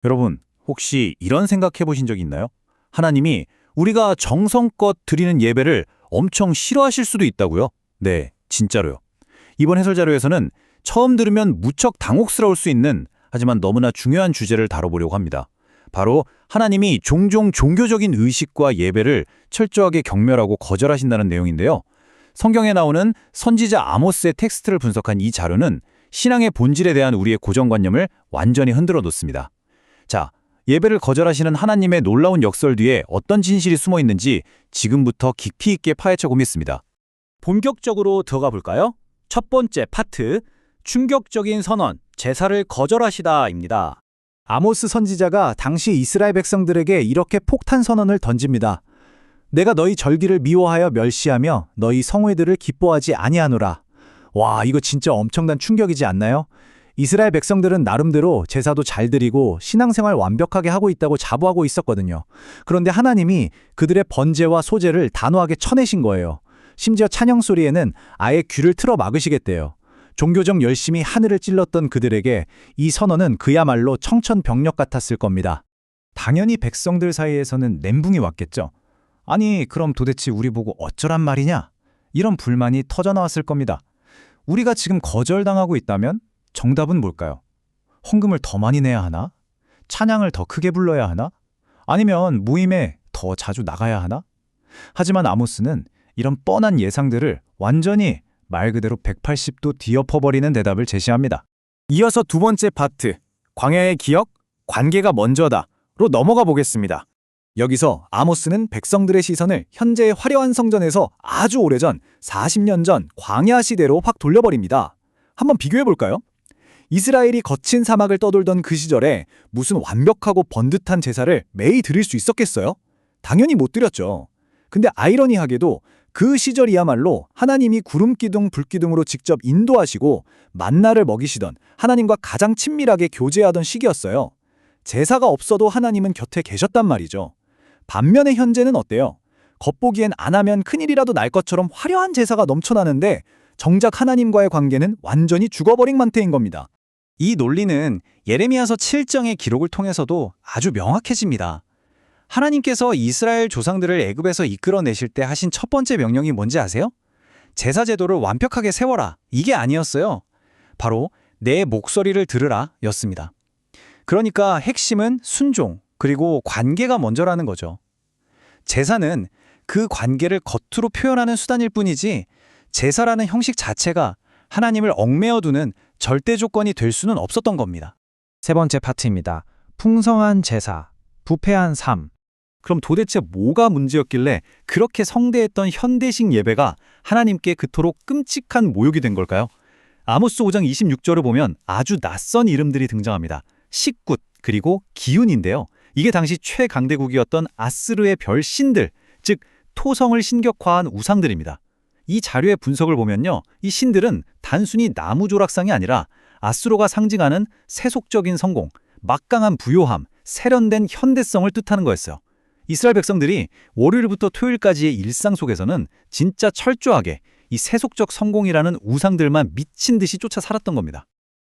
여러분, 혹시 이런 생각해 보신 적 있나요? 하나님이 우리가 정성껏 드리는 예배를 엄청 싫어하실 수도 있다고요? 네, 진짜로요. 이번 해설 자료에서는 처음 들으면 무척 당혹스러울 수 있는 하지만 너무나 중요한 주제를 다뤄보려고 합니다. 바로 하나님이 종종 종교적인 의식과 예배를 철저하게 경멸하고 거절하신다는 내용인데요. 성경에 나오는 선지자 아모스의 텍스트를 분석한 이 자료는 신앙의 본질에 대한 우리의 고정관념을 완전히 흔들어 놓습니다. 자, 예배를 거절하시는 하나님의 놀라운 역설 뒤에 어떤 진실이 숨어 있는지 지금부터 깊이 있게 파헤쳐 보겠습니다. 본격적으로 들어가 볼까요? 첫 번째 파트, 충격적인 선언, 제사를 거절하시다입니다. 아모스 선지자가 당시 이스라엘 백성들에게 이렇게 폭탄 선언을 던집니다. 내가 너희 절기를 미워하여 멸시하며 너희 성회들을 기뻐하지 아니하노라. 와, 이거 진짜 엄청난 충격이지 않나요? 이스라엘 백성들은 나름대로 제사도 잘 드리고 신앙생활 완벽하게 하고 있다고 자부하고 있었거든요. 그런데 하나님이 그들의 번제와 소제를 단호하게 쳐내신 거예요. 심지어 찬양 소리에는 아예 귀를 틀어 막으시겠대요. 종교적 열심이 하늘을 찔렀던 그들에게 이 선언은 그야말로 청천벽력 같았을 겁니다. 당연히 백성들 사이에서는 멘붕이 왔겠죠. 아니, 그럼 도대체 우리 보고 어쩌란 말이냐? 이런 불만이 터져나왔을 겁니다. 우리가 지금 거절당하고 있다면 정답은 뭘까요? 헌금을 더 많이 내야 하나? 찬양을 더 크게 불러야 하나? 아니면 모임에 더 자주 나가야 하나? 하지만 아모스는 이런 뻔한 예상들을 완전히 말 그대로 180도 뒤엎어버리는 대답을 제시합니다. 이어서 두 번째 파트, 광야의 기억, 관계가 먼저다로 넘어가 보겠습니다. 여기서 아모스는 백성들의 시선을 현재의 화려한 성전에서 아주 오래전 40년 전 광야 시대로 확 돌려버립니다. 한번 비교해 볼까요? 이스라엘이 거친 사막을 떠돌던 그 시절에 무슨 완벽하고 번듯한 제사를 매일 드릴 수 있었겠어요? 당연히 못 드렸죠. 근데 아이러니하게도 그 시절이야말로 하나님이 구름기둥 불기둥으로 직접 인도하시고 만나를 먹이시던 하나님과 가장 친밀하게 교제하던 시기였어요. 제사가 없어도 하나님은 곁에 계셨단 말이죠. 반면에 현재는 어때요? 겉보기엔 안 하면 큰일이라도 날 것처럼 화려한 제사가 넘쳐나는데 정작 하나님과의 관계는 완전히 죽어버린 상태인 겁니다. 이 논리는 예레미야서 7장의 기록을 통해서도 아주 명확해집니다. 하나님께서 이스라엘 조상들을 애굽에서 이끌어내실 때 하신 첫 번째 명령이 뭔지 아세요? 제사 제도를 완벽하게 세워라. 이게 아니었어요. 바로 내 목소리를 들으라 였습니다. 그러니까 핵심은 순종, 그리고 관계가 먼저라는 거죠. 제사는 그 관계를 겉으로 표현하는 수단일 뿐이지 제사라는 형식 자체가 하나님을 얽매어두는 절대 조건이 될 수는 없었던 겁니다. 세 번째 파트입니다. 풍성한 제사, 부패한 삶. 그럼 도대체 뭐가 문제였길래 그렇게 성대했던 현대식 예배가 하나님께 그토록 끔찍한 모욕이 된 걸까요? 아모스 5장 26절을 보면 아주 낯선 이름들이 등장합니다. 식굿, 그리고 기운인데요. 이게 당시 최강대국이었던 아스르의 별 신들, 즉 토성을 신격화한 우상들입니다. 이 자료의 분석을 보면요, 이 신들은 단순히 나무조락상이 아니라 아수르가 상징하는 세속적인 성공, 막강한 부요함, 세련된 현대성을 뜻하는 거였어요. 이스라엘 백성들이 월요일부터 토요일까지의 일상 속에서는 진짜 철저하게 이 세속적 성공이라는 우상들만 미친 듯이 쫓아 살았던 겁니다.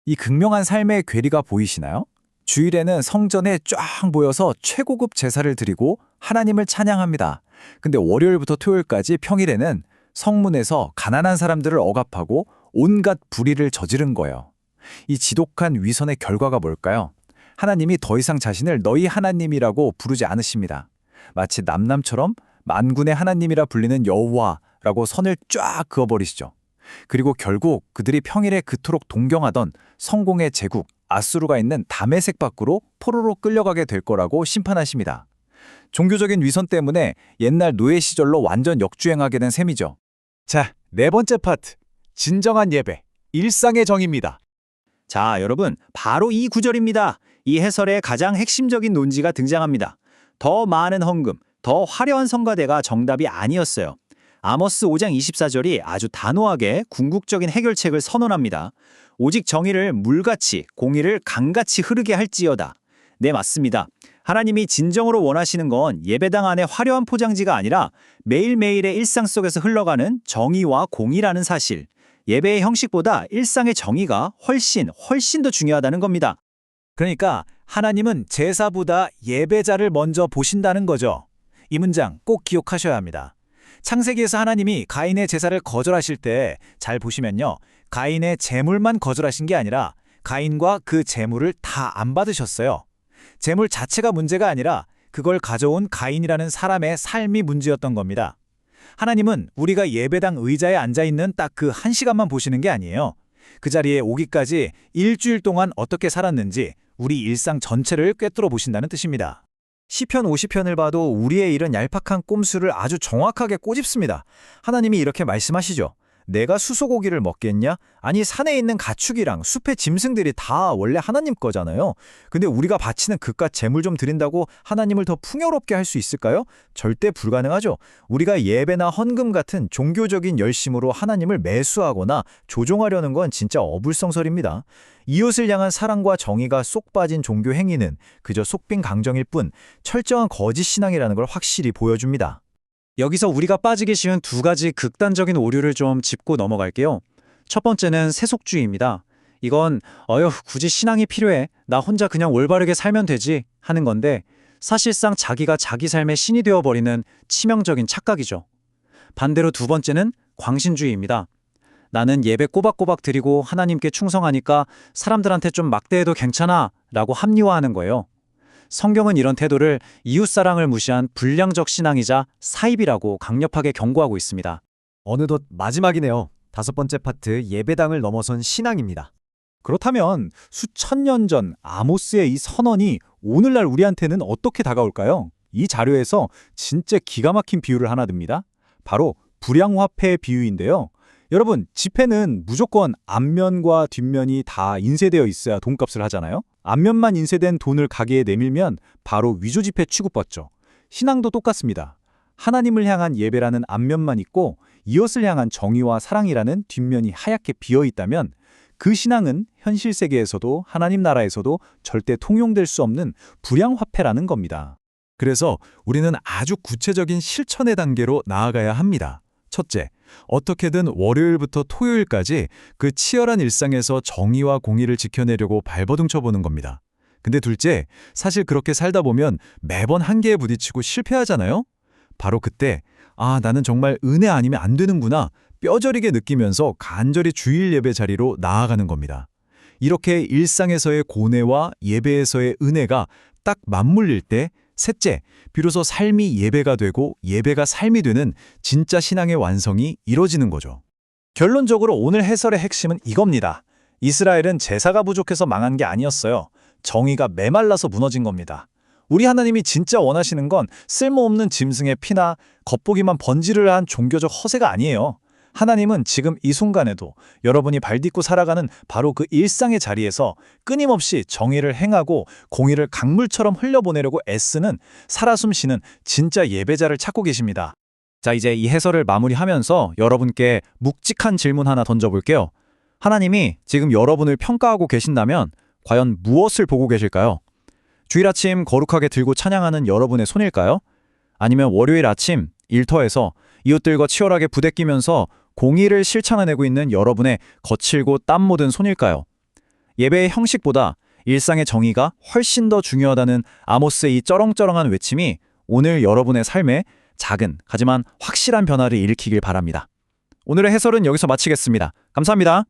이 극명한 삶의 괴리가 보이시나요? 주일에는 성전에 쫙 모여서 최고급 제사를 드리고 하나님을 찬양합니다. 근데 월요일부터 토요일까지 평일에는 성문에서 가난한 사람들을 억압하고 온갖 불의를 저지른 거예요. 이 지독한 위선의 결과가 뭘까요? 하나님이 더 이상 자신을 너희 하나님이라고 부르지 않으십니다. 마치 남남처럼 만군의 하나님이라 불리는 여호와라고 선을 쫙 그어버리시죠. 그리고 결국 그들이 평일에 그토록 동경하던 성공의 제국 아수르가 있는 다메섹 밖으로 포로로 끌려가게 될 거라고 심판하십니다. 종교적인 위선 때문에 옛날 노예 시절로 완전 역주행하게 된 셈이죠. 자, 네 번째 파트, 진정한 예배, 일상의 정의입니다. 자, 여러분, 바로 이 구절입니다. 이 해설의 가장 핵심적인 논지가 등장합니다. 더 많은 헌금, 더 화려한 성가대가 정답이 아니었어요. 아모스 5장 24절이 아주 단호하게 궁극적인 해결책을 선언합니다. 오직 정의를 물같이, 공의를 강같이 흐르게 할지어다. 네, 맞습니다. 하나님이 진정으로 원하시는 건 예배당 안의 화려한 포장지가 아니라 매일매일의 일상 속에서 흘러가는 정의와 공의라는 사실. 예배의 형식보다 일상의 정의가 훨씬 더 중요하다는 겁니다. 그러니까 하나님은 제사보다 예배자를 먼저 보신다는 거죠. 이 문장 꼭 기억하셔야 합니다. 창세기에서 하나님이 가인의 제사를 거절하실 때 잘 보시면요. 가인의 제물만 거절하신 게 아니라 가인과 그 제물을 다 안 받으셨어요. 제물 자체가 문제가 아니라 그걸 가져온 가인이라는 사람의 삶이 문제였던 겁니다. 하나님은 우리가 예배당 의자에 앉아있는 딱 그 1시간만 보시는 게 아니에요. 그 자리에 오기까지 일주일 동안 어떻게 살았는지 우리 일상 전체를 꿰뚫어 보신다는 뜻입니다. 시편 50편을 봐도 우리의 이런 얄팍한 꼼수를 아주 정확하게 꼬집습니다. 하나님이 이렇게 말씀하시죠. 내가 수소고기를 먹겠냐? 아니 산에 있는 가축이랑 숲의 짐승들이 다 원래 하나님 거잖아요. 근데 우리가 바치는 그깟 재물 좀 드린다고 하나님을 더 풍요롭게 할 수 있을까요? 절대 불가능하죠. 우리가 예배나 헌금 같은 종교적인 열심으로 하나님을 매수하거나 조종하려는 건 진짜 어불성설입니다. 이웃을 향한 사랑과 정의가 쏙 빠진 종교 행위는 그저 속빈 강정일 뿐 철저한 거짓 신앙이라는 걸 확실히 보여줍니다. 여기서 우리가 빠지기 쉬운 두 가지 극단적인 오류를 좀 짚고 넘어갈게요. 첫 번째는 세속주의입니다. 이건 굳이 신앙이 필요해. 나 혼자 그냥 올바르게 살면 되지 하는 건데 사실상 자기가 자기 삶의 신이 되어버리는 치명적인 착각이죠. 반대로 두 번째는 광신주의입니다. 나는 예배 꼬박꼬박 드리고 하나님께 충성하니까 사람들한테 좀 막대해도 괜찮아 라고 합리화하는 거예요. 성경은 이런 태도를 이웃사랑을 무시한 불량적 신앙이자 사입이라고 강력하게 경고하고 있습니다. 어느덧 마지막이네요. 5번째 파트 예배당을 넘어선 신앙입니다. 그렇다면 수천 년 전 아모스의 이 선언이 오늘날 우리한테는 어떻게 다가올까요? 이 자료에서 진짜 기가 막힌 비유를 하나 듭니다. 바로 불량화폐의 비유인데요. 여러분, 지폐는 무조건 앞면과 뒷면이 다 인쇄되어 있어야 돈값을 하잖아요. 앞면만 인쇄된 돈을 가게에 내밀면 바로 위조지폐 취급받죠. 신앙도 똑같습니다. 하나님을 향한 예배라는 앞면만 있고 이웃을 향한 정의와 사랑이라는 뒷면이 하얗게 비어있다면 그 신앙은 현실 세계에서도 하나님 나라에서도 절대 통용될 수 없는 불량화폐라는 겁니다. 그래서 우리는 아주 구체적인 실천의 단계로 나아가야 합니다. 첫째, 어떻게든 월요일부터 토요일까지 그 치열한 일상에서 정의와 공의를 지켜내려고 발버둥 쳐보는 겁니다. 근데 둘째, 사실 그렇게 살다 보면 매번 한계에 부딪히고 실패하잖아요? 바로 그때, 나는 정말 은혜 아니면 안 되는구나 뼈저리게 느끼면서 간절히 주일 예배 자리로 나아가는 겁니다. 이렇게 일상에서의 고뇌와 예배에서의 은혜가 딱 맞물릴 때 셋째, 비로소 삶이 예배가 되고 예배가 삶이 되는 진짜 신앙의 완성이 이뤄지는 거죠. 결론적으로 오늘 해설의 핵심은 이겁니다. 이스라엘은 제사가 부족해서 망한 게 아니었어요. 정의가 메말라서 무너진 겁니다. 우리 하나님이 진짜 원하시는 건 쓸모없는 짐승의 피나 겉보기만 번지르르 한 종교적 허세가 아니에요. 하나님은 지금 이 순간에도 여러분이 발딛고 살아가는 바로 그 일상의 자리에서 끊임없이 정의를 행하고 공의를 강물처럼 흘려보내려고 애쓰는 살아 숨쉬는 진짜 예배자를 찾고 계십니다. 자, 이제 이 해설을 마무리하면서 여러분께 묵직한 질문 하나 던져볼게요. 하나님이 지금 여러분을 평가하고 계신다면 과연 무엇을 보고 계실까요? 주일 아침 거룩하게 들고 찬양하는 여러분의 손일까요? 아니면 월요일 아침 일터에서 이웃들과 치열하게 부대끼면서 공의를 실천해내고 있는 여러분의 거칠고 땀 묻은 손일까요? 예배의 형식보다 일상의 정의가 훨씬 더 중요하다는 아모스의 이 쩌렁쩌렁한 외침이 오늘 여러분의 삶에 작은 하지만 확실한 변화를 일으키길 바랍니다. 오늘의 해설은 여기서 마치겠습니다. 감사합니다.